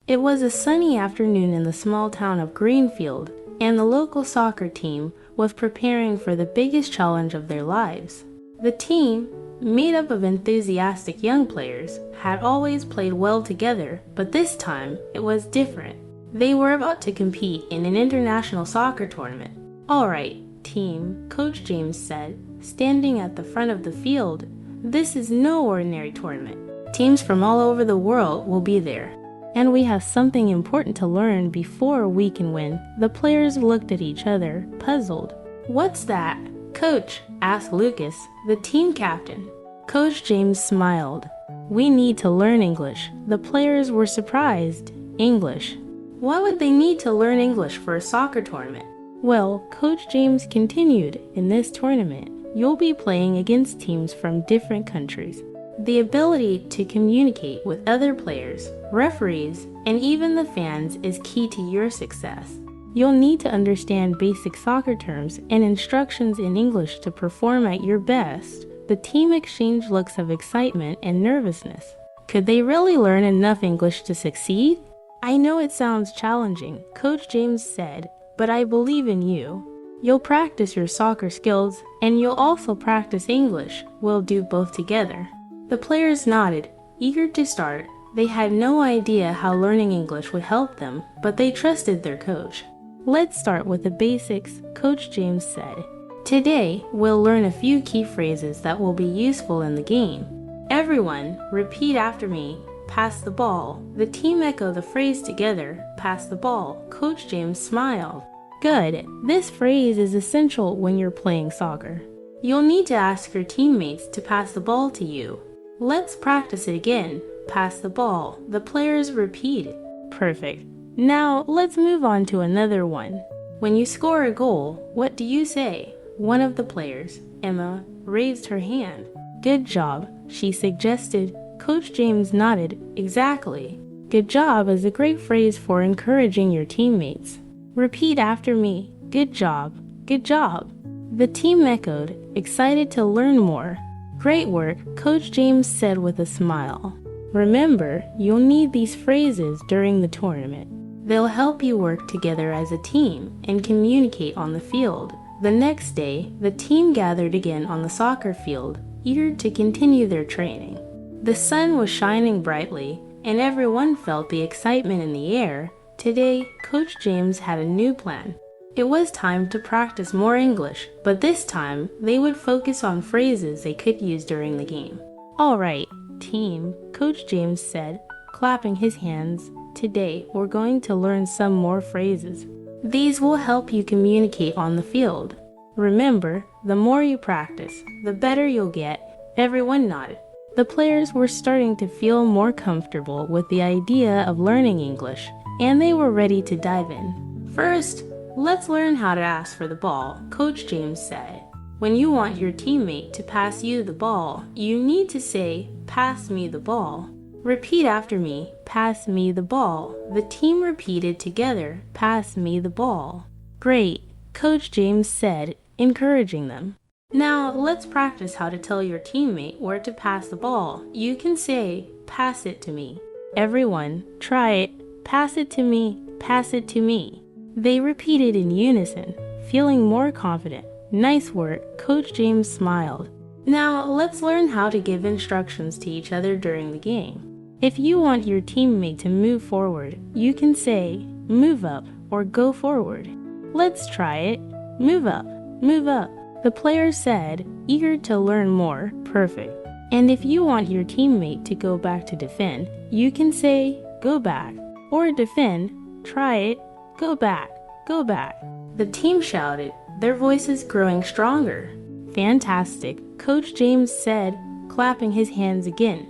It was a sunny afternoon in the small town of Greenfield, and the local soccer team was preparing for the biggest challenge of their lives. The team, made up of enthusiastic young players, had always played well together, but this time it was different. They were about to compete in an international soccer tournament. "All right, team," Coach James said, standing at the front of the field. "This is no ordinary tournament. Teams from all over the world will be there. And we have something important to learn before we can win." The players looked at each other, puzzled. "What's that, Coach?" asked Lucas, the team captain. Coach James smiled. "We need to learn English." The players were surprised. English? Why would they need to learn English for a soccer tournament? Well, Coach James continued, in this tournament, you'll be playing against teams from different countries. The ability to communicate with other players, referees, and even the fans is key to your success. You'll need to understand basic soccer terms and instructions in English to perform at your best. The team exchanged looks of excitement and nervousness. Could they really learn enough English to succeed? "I know it sounds challenging," Coach James said, "but I believe in you. You'll practice your soccer skills, and you'll also practice English. We'll do both together." The players nodded, eager to start. They had no idea how learning English would help them, but they trusted their coach. "Let's start with the basics," Coach James said. "Today, we'll learn a few key phrases that will be useful in the game. Everyone, repeat after me. Pass the ball." The team echoed the phrase together, "Pass the ball." Coach James smiled. "Good. This phrase is essential when you're playing soccer. You'll need to ask your teammates to pass the ball to you. Let's practice it again. Pass the ball." The players repeated. "Perfect. Now let's move on to another one. When you score a goal, what do you say?" One of the players, Emma, raised her hand. "Good job," she suggested. Coach James nodded. "Exactly. Good job is a great phrase for encouraging your teammates. Repeat after me. Good job. Good job." The team echoed, excited to learn more. "Great work," Coach James said with a smile. "Remember, you'll need these phrases during the tournament. They'll help you work together as a team and communicate on the field." The next day, the team gathered again on the soccer field, eager to continue their training. The sun was shining brightly, and everyone felt the excitement in the air. Today, Coach James had a new plan. It was time to practice more English, but this time, they would focus on phrases they could use during the game. "All right, team," Coach James said, clapping his hands. "Today, we're going to learn some more phrases. These will help you communicate on the field. Remember, the more you practice, the better you'll get." Everyone nodded. The players were starting to feel more comfortable with the idea of learning English, and they were ready to dive in. "First, let's learn how to ask for the ball," Coach James said. "When you want your teammate to pass you the ball, you need to say, 'Pass me the ball.' Repeat after me, 'Pass me the ball.'" The team repeated together, "Pass me the ball." "Great," Coach James said, encouraging them. "Now let's practice how to tell your teammate where to pass the ball. You can say, 'Pass it to me.'" "Everyone, try it. Pass it to me. Pass it to me." They repeated in unison, feeling more confident. "Nice work," Coach James smiled. "Now let's learn how to give instructions to each other during the game. If you want your teammate to move forward, you can say, 'Move up,' or 'Go forward.' Let's try it. Move up, move up." The players said, eager to learn more. "Perfect. And if you want your teammate to go back to defend, you can say, 'Go back,' or 'Defend.' Try it. Go back, go back." The team shouted, their voices growing stronger. "Fantastic," Coach James said, clapping his hands again.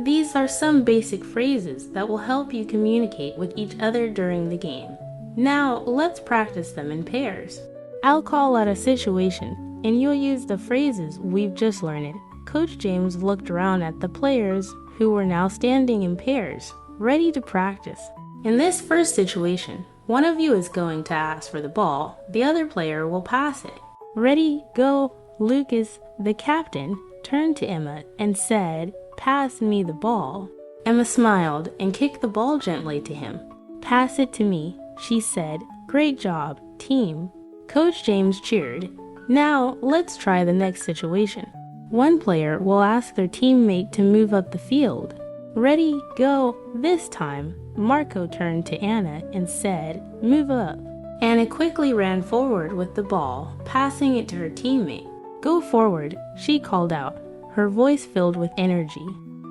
"These are some basic phrases that will help you communicate with each other during the game. Now let's practice them in pairs. I'll call out a situation, and you'll use the phrases we've just learned." Coach James looked around at the players, who were now standing in pairs, ready to practice. "In this first situation, one of you is going to ask for the ball, the other player will pass it. Ready, go." Lucas, the captain, turned to Emma and said, "Pass me the ball." Emma smiled and kicked the ball gently to him. "Pass it to me," she said. "Great job, team." Coach James cheered. "Now, let's try the next situation. One player will ask their teammate to move up the field. Ready, go." This time, Marco turned to Anna and said, "Move up." Anna quickly ran forward with the ball, passing it to her teammate. "Go forward," she called out, her voice filled with energy.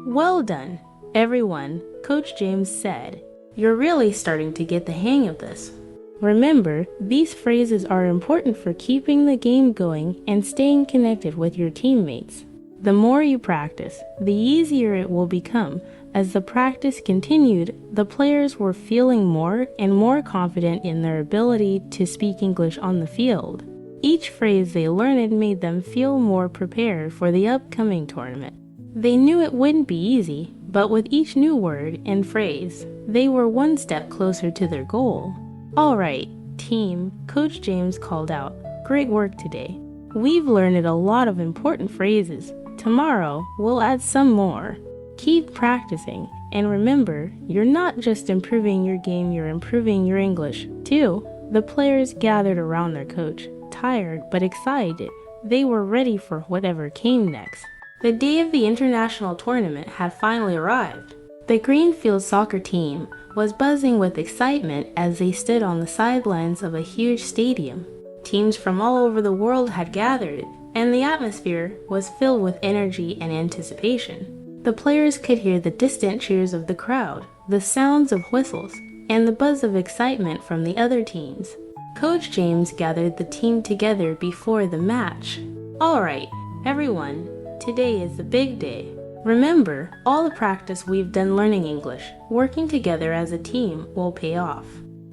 "Well done, everyone," Coach James said. "You're really starting to get the hang of this." Remember, these phrases are important for keeping the game going and staying connected with your teammates. The more you practice, the easier it will become. As the practice continued, the players were feeling more and more confident in their ability to speak English on the field. Each phrase they learned made them feel more prepared for the upcoming tournament. They knew it wouldn't be easy, but with each new word and phrase, they were one step closer to their goal. "All right, team," Coach James called out. "Great work today. We've learned a lot of important phrases. Tomorrow, we'll add some more. Keep practicing, and remember, you're not just improving your game, you're improving your English, too." The players gathered around their coach, tired but excited. They were ready for whatever came next. The day of the international tournament had finally arrived. The Greenfield soccer team was buzzing with excitement as they stood on the sidelines of a huge stadium. Teams from all over the world had gathered, and the atmosphere was filled with energy and anticipation. The players could hear the distant cheers of the crowd, the sounds of whistles, and the buzz of excitement from the other teams. Coach James gathered the team together before the match. "All right, everyone, today is the big day. Remember, all the practice we've done learning English, working together as a team, will pay off.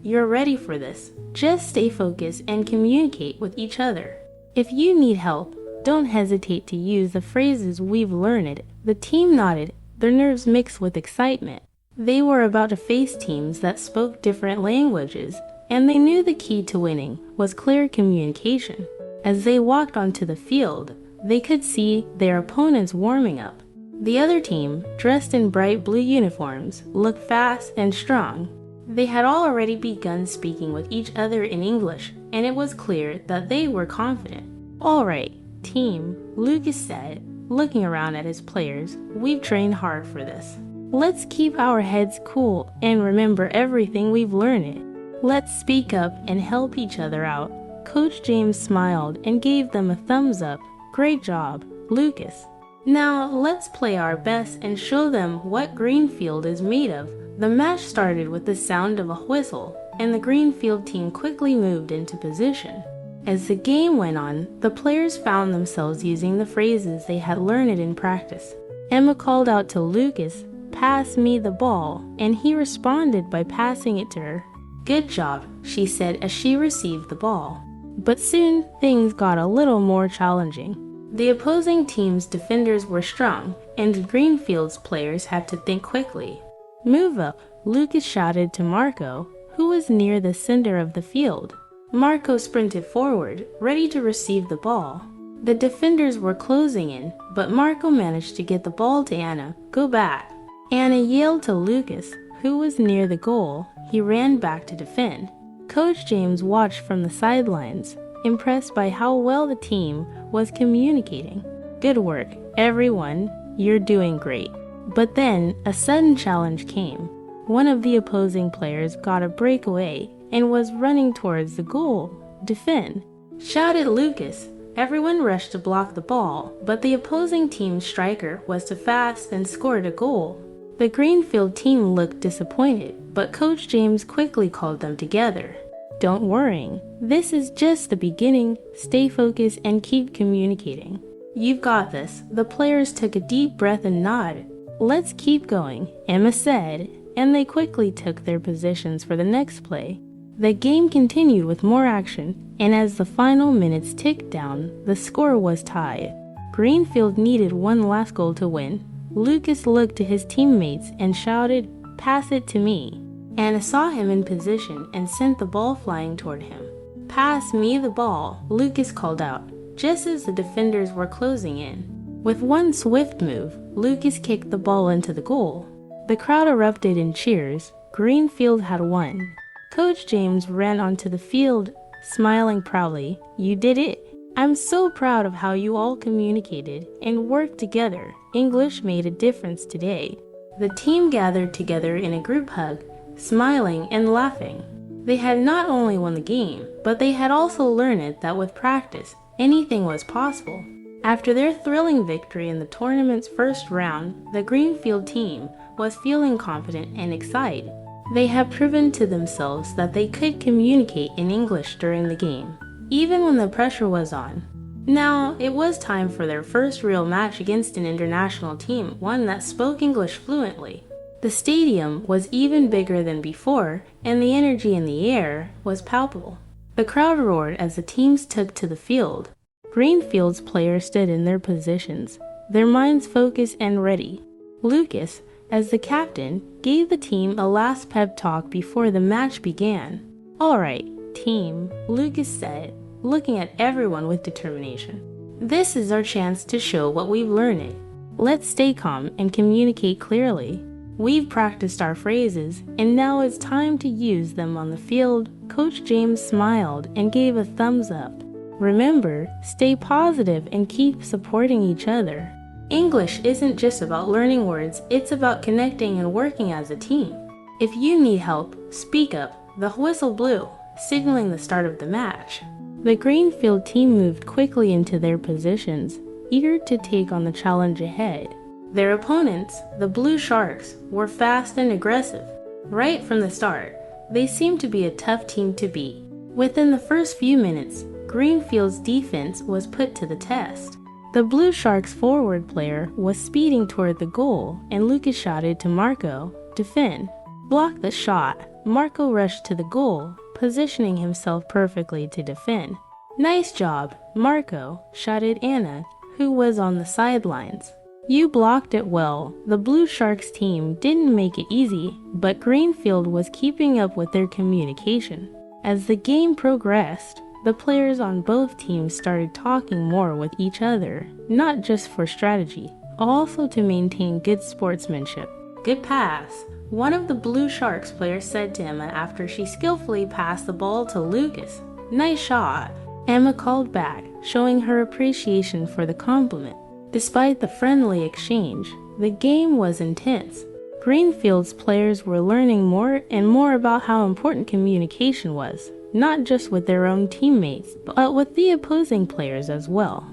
You're ready for this. Just stay focused and communicate with each other. If you need help, don't hesitate to use the phrases we've learned." The team nodded, their nerves mixed with excitement. They were about to face teams that spoke different languages, and they knew the key to winning was clear communication. As they walked onto the field, they could see their opponents warming up. The other team, dressed in bright blue uniforms, looked fast and strong. They had already begun speaking with each other in English, and it was clear that they were confident. "All right, team," Lucas said, looking around at his players. "We've trained hard for this. Let's keep our heads cool and remember everything we've learned. Let's speak up and help each other out." Coach James smiled and gave them a thumbs up. "Great job, Lucas. Now let's play our best and show them what Greenfield is made of." The match started with the sound of a whistle, and the Greenfield team quickly moved into position. As the game went on, the players found themselves using the phrases they had learned in practice. Emma called out to Lucas, "Pass me the ball," and he responded by passing it to her. "Good job," she said as she received the ball. But soon, things got a little more challenging. The opposing team's defenders were strong, and Greenfield's players had to think quickly. "Move up," Lucas shouted to Marco, who was near the center of the field. Marco sprinted forward, ready to receive the ball. The defenders were closing in, but Marco managed to get the ball to Anna. "Go back." Anna yelled to Lucas, who was near the goal. He ran back to defend. Coach James watched from the sidelines, impressed by how well the team was communicating. "Good work, everyone. You're doing great." But then a sudden challenge came. One of the opposing players got a breakaway and was running towards the goal. "Defend!" shouted Lucas. Everyone rushed to block the ball, but the opposing team's striker was too fast and scored a goal. The Greenfield team looked disappointed, but Coach James quickly called them together. "Don't worry. This is just the beginning. Stay focused and keep communicating. You've got this." The players took a deep breath and nodded. "Let's keep going," Emma said, and they quickly took their positions for the next play. The game continued with more action, and as the final minutes ticked down, the score was tied. Greenfield needed one last goal to win. Lucas looked to his teammates and shouted, "Pass it to me." Anna saw him in position and sent the ball flying toward him. "Pass me the ball," Lucas called out, just as the defenders were closing in. With one swift move, Lucas kicked the ball into the goal. The crowd erupted in cheers. Greenfield had won. Coach James ran onto the field, smiling proudly. "You did it! I'm so proud of how you all communicated and worked together. English made a difference today." The team gathered together in a group hug, smiling and laughing. They had not only won the game, but they had also learned that with practice, anything was possible. After their thrilling victory in the tournament's first round, the Greenfield team was feeling confident and excited. They had proven to themselves that they could communicate in English during the game, even when the pressure was on. Now, it was time for their first real match against an international team, one that spoke English fluently. The stadium was even bigger than before, and the energy in the air was palpable. The crowd roared as the teams took to the field. Greenfield's players stood in their positions, their minds focused and ready. Lucas, as the captain, gave the team a last pep talk before the match began. "All right, team," Lucas said, looking at everyone with determination. "This is our chance to show what we've learned. Let's stay calm and communicate clearly. We've practiced our phrases, and now it's time to use them on the field." Coach James smiled and gave a thumbs up. "Remember, stay positive and keep supporting each other. English isn't just about learning words, it's about connecting and working as a team. If you need help, speak up." The whistle blew, signaling the start of the match. The Greenfield team moved quickly into their positions, eager to take on the challenge ahead. Their opponents, the Blue Sharks, were fast and aggressive. Right from the start, they seemed to be a tough team to beat. Within the first few minutes, Greenfield's defense was put to the test. The Blue Sharks' forward player was speeding toward the goal, and Lucas shouted to Marco, "Defend." Block the shot. Marco rushed to the goal, positioning himself perfectly to defend. "Nice job, Marco," shouted Anna, who was on the sidelines. "You blocked it well." The Blue Sharks team didn't make it easy, but Greenfield was keeping up with their communication. As the game progressed, the players on both teams started talking more with each other, not just for strategy, also to maintain good sportsmanship. "Good pass," one of the Blue Sharks players said to Emma after she skillfully passed the ball to Lucas. "Nice shot," Emma called back, showing her appreciation for the compliment. Despite the friendly exchange, the game was intense. Greenfield's players were learning more and more about how important communication was, not just with their own teammates, but with the opposing players as well.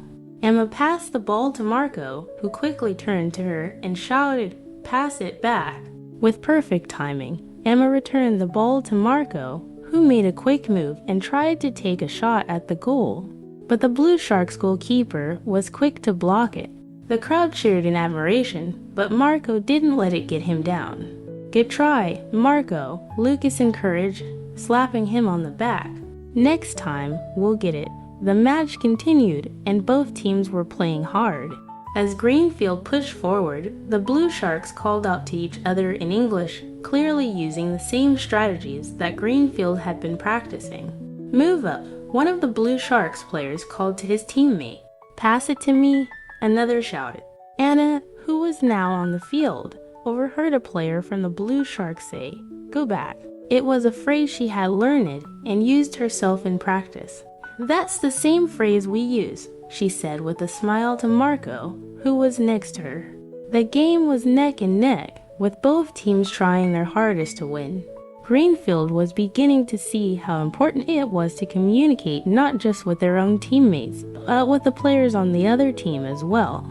Emma passed the ball to Marco, who quickly turned to her and shouted, "Pass it back." With perfect timing, Emma returned the ball to Marco, who made a quick move and tried to take a shot at the goal. But the Blue Sharks goalkeeper was quick to block it. The crowd cheered in admiration, but Marco didn't let it get him down. "Good try, Marco," Lucas encouraged, slapping him on the back. "Next time, we'll get it." The match continued, and both teams were playing hard. As Greenfield pushed forward, the Blue Sharks called out to each other in English, clearly using the same strategies that Greenfield had been practicing. "Move up," one of the Blue Sharks players called to his teammate. "Pass it to me," another shouted. Anna, who was now on the field, overheard a player from the Blue Sharks say, "Go back." It was a phrase she had learned and used herself in practice. "That's the same phrase we use," she said with a smile to Marco, who was next to her. The game was neck and neck, with both teams trying their hardest to win. Greenfield was beginning to see how important it was to communicate not just with their own teammates, but with the players on the other team as well.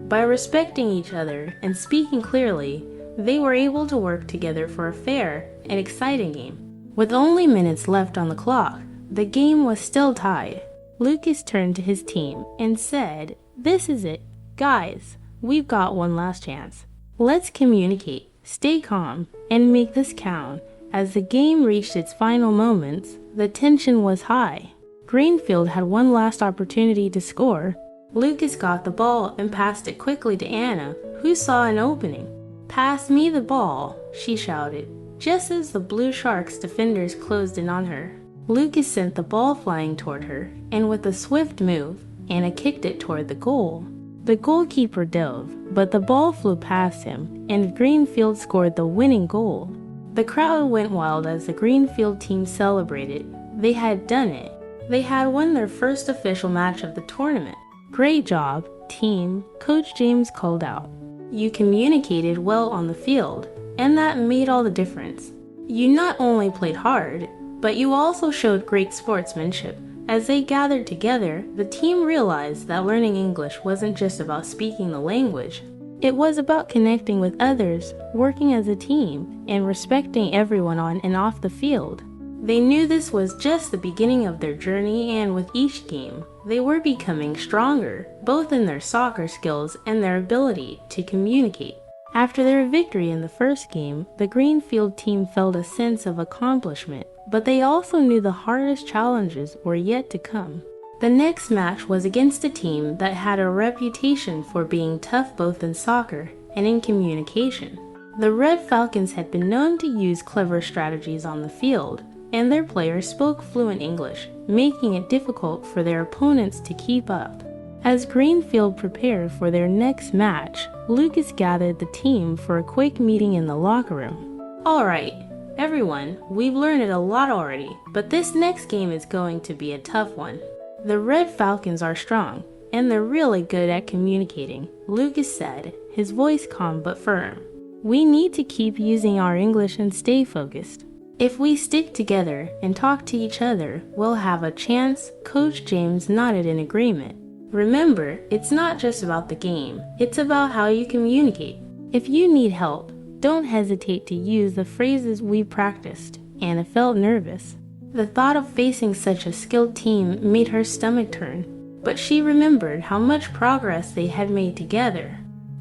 By respecting each other and speaking clearly, they were able to work together for a fair and exciting game. With only minutes left on the clock, the game was still tied. Lucas turned to his team and said, "This is it. Guys, we've got one last chance. Let's communicate, stay calm, and make this count." As the game reached its final moments, the tension was high. Greenfield had one last opportunity to score. Lucas got the ball and passed it quickly to Anna, who saw an opening. "Pass me the ball," she shouted, just as the Blue Sharks defenders closed in on her. Lucas sent the ball flying toward her, and with a swift move, Anna kicked it toward the goal. The goalkeeper dove, but the ball flew past him, and Greenfield scored the winning goal. The crowd went wild as the Greenfield team celebrated. They had done it. They had won their first official match of the tournament. "Great job, team," Coach James called out. "You communicated well on the field, and that made all the difference. You not only played hard, but you also showed great sportsmanship." As they gathered together, the team realized that learning English wasn't just about speaking the language. It was about connecting with others, working as a team, and respecting everyone on and off the field. They knew this was just the beginning of their journey, and with each game, they were becoming stronger, both in their soccer skills and their ability to communicate. After their victory in the first game, the Greenfield team felt a sense of accomplishment, but they also knew the hardest challenges were yet to come. The next match was against a team that had a reputation for being tough both in soccer and in communication. The Red Falcons had been known to use clever strategies on the field, and their players spoke fluent English, making it difficult for their opponents to keep up. As Greenfield prepared for their next match, Lucas gathered the team for a quick meeting in the locker room. "All right, everyone, we've learned a lot already, but this next game is going to be a tough one. The Red Falcons are strong, and they're really good at communicating," Lucas said, his voice calm but firm. "We need to keep using our English and stay focused. If we stick together and talk to each other, we'll have a chance." Coach James nodded in agreement. "Remember, it's not just about the game, it's about how you communicate. If you need help, don't hesitate to use the phrases we practiced." Anna felt nervous. The thought of facing such a skilled team made her stomach turn, but she remembered how much progress they had made together.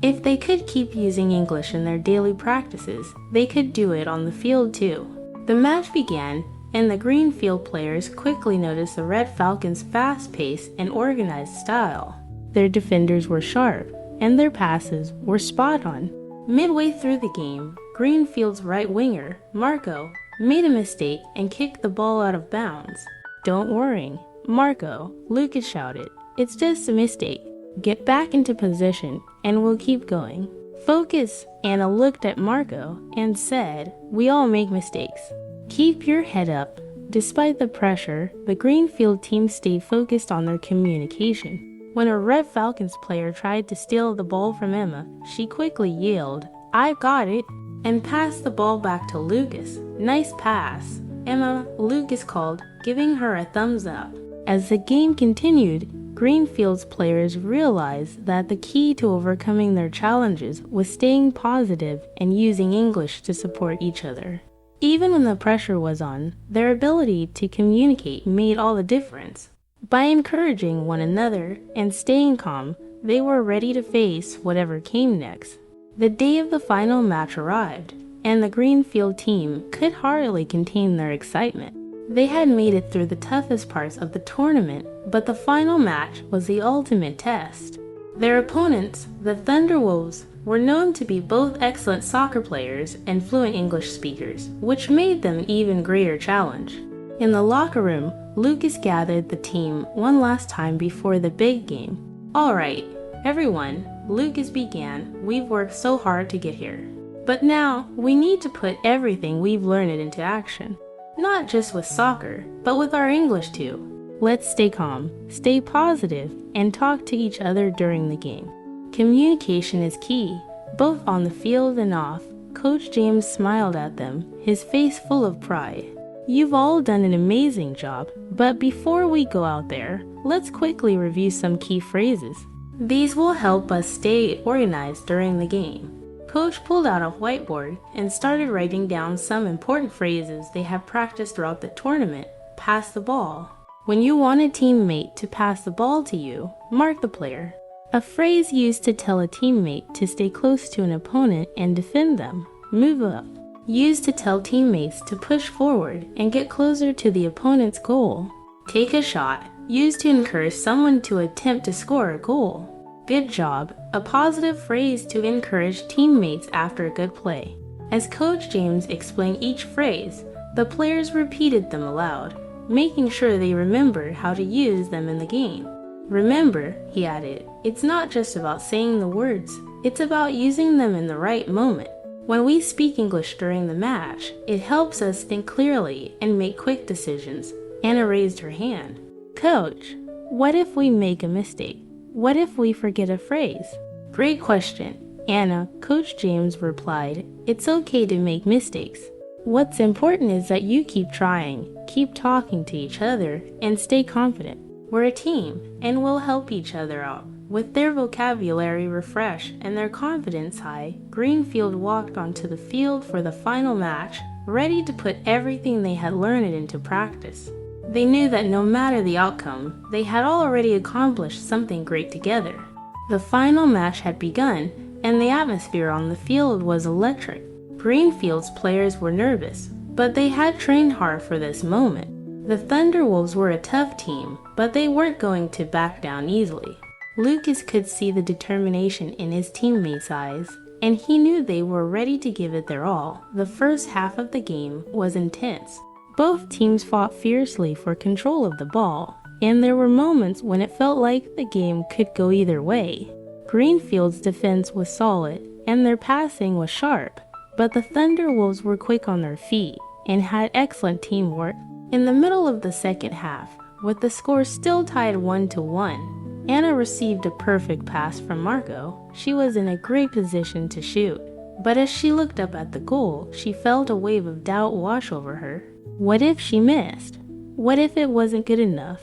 If they could keep using English in their daily practices, they could do it on the field too. The match began, and the Greenfield players quickly noticed the Red Falcons' fast pace and organized style. Their defenders were sharp, and their passes were spot on. Midway through the game, Greenfield's right winger, Marco, made a mistake and kicked the ball out of bounds. "Don't worry, Marco," Lucas shouted. "It's just a mistake. Get back into position, and we'll keep going." "Focus," Anna looked at Marco and said, "We all make mistakes. Keep your head up." Despite the pressure, the Greenfield team stayed focused on their communication. When a Red Falcons player tried to steal the ball from Emma, she quickly yelled, "I've got it," and passed the ball back to Lucas. "Nice pass, Emma," Lucas called, giving her a thumbs up. As the game continued, Greenfield's players realized that the key to overcoming their challenges was staying positive and using English to support each other. Even when the pressure was on, their ability to communicate made all the difference. By encouraging one another and staying calm, they were ready to face whatever came next. The day of the final match arrived, and the Greenfield team could hardly contain their excitement. They had made it through the toughest parts of the tournament, but the final match was the ultimate test. Their opponents, the Thunderwolves, were known to be both excellent soccer players and fluent English speakers, which made them even greater challenge. In the locker room, Lucas gathered the team one last time before the big game. "All right, everyone," Lucas began, "we've worked so hard to get here. But now, we need to put everything we've learned into action. Not just with soccer, but with our English too. Let's stay calm, stay positive, and talk to each other during the game. Communication is key, both on the field and off." Coach James smiled at them, his face full of pride. "You've all done an amazing job, but before we go out there, let's quickly review some key phrases. These will help us stay organized during the game." Coach pulled out a whiteboard and started writing down some important phrases they had practiced throughout the tournament. "Pass the ball." When you want a teammate to pass the ball to you, mark the player. A phrase used to tell a teammate to stay close to an opponent and defend them. "Move up." Used to tell teammates to push forward and get closer to the opponent's goal. "Take a shot." Used to encourage someone to attempt to score a goal. "Good job," a positive phrase to encourage teammates after a good play. As Coach James explained each phrase, the players repeated them aloud, making sure they remembered how to use them in the game. "Remember," he added, "it's not just about saying the words, It's about using them in the right moment. When we speak English during the match, it helps us think clearly and make quick decisions. Anna raised her hand. Coach, what if we make a mistake? What if we forget a phrase? Great question, Anna. Coach James replied. It's okay to make mistakes. What's important is that you keep trying, keep talking to each other, and stay confident. We're a team, and we'll help each other out. With their vocabulary refreshed and their confidence high, Greenfield walked onto the field for the final match, ready to put everything they had learned into practice. They knew that no matter the outcome, they had already accomplished something great together. The final match had begun, and the atmosphere on the field was electric. Greenfield's players were nervous, but they had trained hard for this moment. The Thunderwolves were a tough team, but they weren't going to back down easily. Lucas could see the determination in his teammates' eyes, and he knew they were ready to give it their all. The first half of the game was intense. Both teams fought fiercely for control of the ball, and there were moments when it felt like the game could go either way. Greenfield's defense was solid, and their passing was sharp, but the Thunderwolves were quick on their feet and had excellent teamwork. In the middle of the second half, with the score still tied 1-1, Anna received a perfect pass from Marco. She was in a great position to shoot, but as she looked up at the goal, she felt a wave of doubt wash over her. What if she missed? What if it wasn't good enough?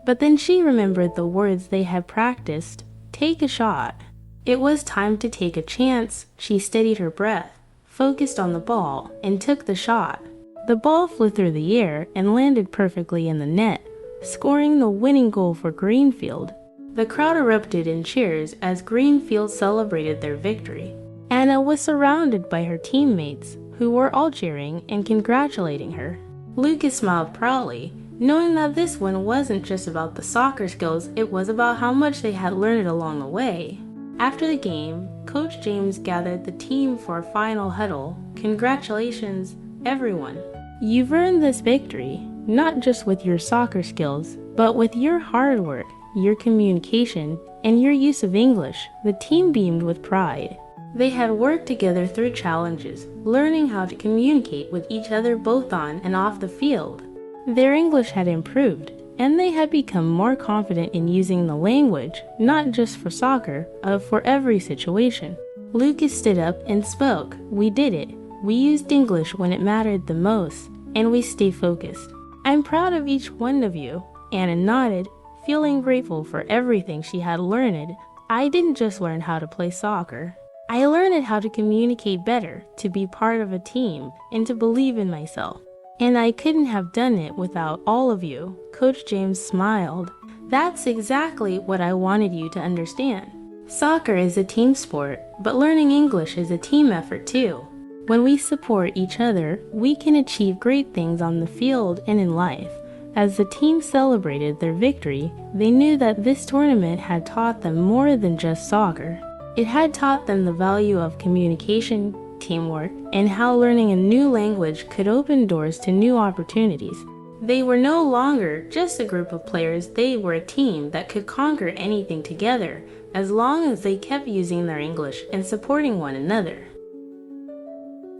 But then she remembered the words they had practiced. Take a shot. It was time to take a chance. She steadied her breath, focused on the ball, and took the shot. The ball flew through the air and landed perfectly in the net, scoring the winning goal for Greenfield. The crowd erupted in cheers as Greenfield celebrated their victory. Anna was surrounded by her teammates, who were all cheering and congratulating her. Lucas smiled proudly, knowing that this one wasn't just about the soccer skills, it was about how much they had learned along the way. After the game, Coach James gathered the team for a final huddle. Congratulations, everyone. You've earned this victory, not just with your soccer skills, but with your hard work, your communication, and your use of English. The team beamed with pride. They had worked together through challenges, learning how to communicate with each other both on and off the field. Their English had improved, and they had become more confident in using the language, not just for soccer, but for every situation. Lucas stood up and spoke. We did it. We used English when it mattered the most, and we stayed focused. I'm proud of each one of you. Anna nodded, feeling grateful for everything she had learned. I didn't just learn how to play soccer. I learned how to communicate better, to be part of a team, and to believe in myself. And I couldn't have done it without all of you. Coach James smiled. That's exactly what I wanted you to understand. Soccer is a team sport, but learning English is a team effort too. When we support each other, we can achieve great things on the field and in life. As the team celebrated their victory, they knew that this tournament had taught them more than just soccer. It had taught them the value of communication, teamwork, and how learning a new language could open doors to new opportunities. They were no longer just a group of players, they were a team that could conquer anything together, as long as they kept using their English and supporting one another.